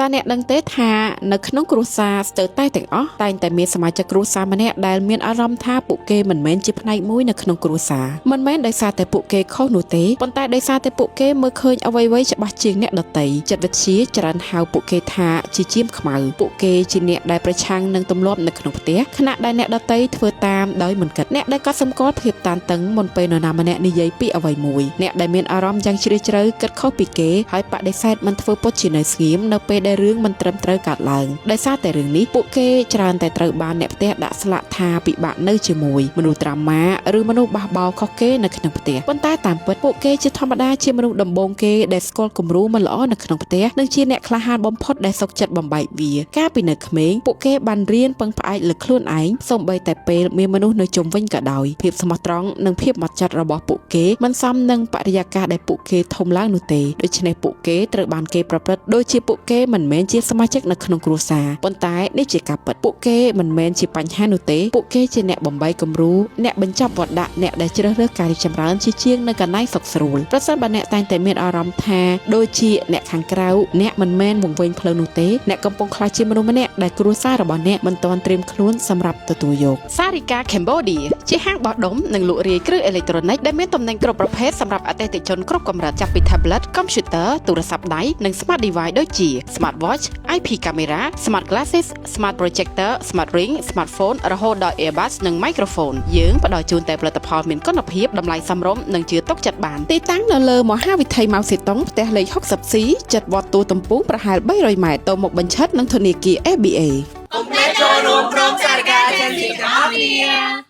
តាអ្នកដឹងទេថានៅក្នុងគ្រួសារស្ទើរតែទាំងអស់តែងតែមានសមាជិកគ្រួសារម្នាក់ដែលមានអារម្មណ៍ថាពួកគេមិនមែនជាផ្នែកមួយនៅក្នុងគ្រួសារមិនមែនដោយសារតែពួកគេខុសនោះទេប៉ុន្តែដោយសារតែពួកគេមើលឃើញអ្វីៗច្បាស់ជាងអ្នកដទៃចិត្តវិទ្យាច្រើនហៅពួកគេថាជាជាមខ្មៅពួកគេជាអ្នកដែលប្រឆាំងនឹងទម្លាប់នៅក្នុងផ្ទះខណៈដែលអ្នកដទៃធ្វើតាមដោយមិនគិតអ្នកដែលកត់សម្គាល់ភាពតានតឹងមុនពេលនរណាម្នាក់និយាយពីអ្វីមួយអ្នកដែលមានអារម្មណ៍យ៉ាងជ្រាលជ្រៅគិតខុសពីគេហើយបដិសេធមិនធ្វើពុតជានៅស្ងៀមនៅពេលដែលរឿងមិនត្រឹមត្រូវកើតឡើងដោយសារតែរឿងនេះពួកគេច្រើនតែត្រូវបានអ្នកផ្ទះដាក់ស្លាកថាពិបាកនៅជាមួយមនុស្សត្រាម៉ាឬមនុស្សបះបោរខុសគេនៅក្នុងផ្ទះប៉ុន្តែតាមពិតពួកគេជាធម្មតាជាមនុស្សដំបូងគេដែលស្គាល់គំរូមិនល្អនៅក្នុងផ្ទះនិងជាអ្នកក្លាហានបំផុតដែលសុខចិត្តបំបែកវាកាលពីនៅក្មេងពួកគេបានរៀនពឹងផ្អែកលើខ្លួនឯងសូម្បីតែពេលមានមនុស្សនៅជុំវិញក៏ដោយភាពស្មោះត្រង់និងភាពហ្មត់ចត់របស់ពួកគេមិនសមនឹងបរិយាកាសដែលពួកគេធំឡើងនោះទេដូច្នេះពួកគេត្រូវបានគេប្រព្រឹត្តដូចជាពួកគេមិនមែនជាសមាជិកនៅក្នុងគ្រួសារប៉ុន្តែនេះជាការពិតពួកគេមិនមែនជាបញ្ហានោះទេពួកគេជាអ្នកបំបីគំរូអ្នកបញ្ចប់វត្តដាក់អ្នកដែលជ្រើសរើសការរីកចម្រើនជាជាងនៅកន្លែងសុខស្រួលប្រសិនបើអ្នកតែងតែមានអារម្មណ៍ថាដូចជាអ្នកខាងក្រៅអ្នកមិនមែនវង្វេងផ្លូវនោះទេអ្នកកំពុងខ្លាចជាមនុស្សម្នាក់ដែលគ្រួសាររបស់អ្នកមិនទាន់ត្រៀមខ្លួនសម្រាប់ទទួលយកសារិកា Cambodia ជាហាងបោះដុំនិងលក់រាយគ្រឿងអេឡិចត្រូនិកដែលមានទំនិញគ្រប់ប្រភេទសម្រាប់អតិថិជនគ្រប់កម្រិតចាប់ពី tablet, computer ទូរស័ព្ទដៃនិង smart device ដូចជា smart watch, IP camera, smart glasses, smart projector, smart ring, smartphone រហូតដល់ earbuds និង microphone យើងផ្ដល់ជូនតែផលិតផលមានគុណភាពតម្លៃសមរម្យនិងជឿទុកចិត្តបានទីតាំងនៅលើមហាវិថីម៉ៅសេតុងផ្ទះលេខ 60C ជិតវត្តទូទំពូងប្រហែល300ម៉ែត្រទៅមុខបញ្ឆិតនឹងធនាគារ ABA កុំភ្លេចចូលរួមក្រុមសារការចាន់ទីទាំងអស់គ្នា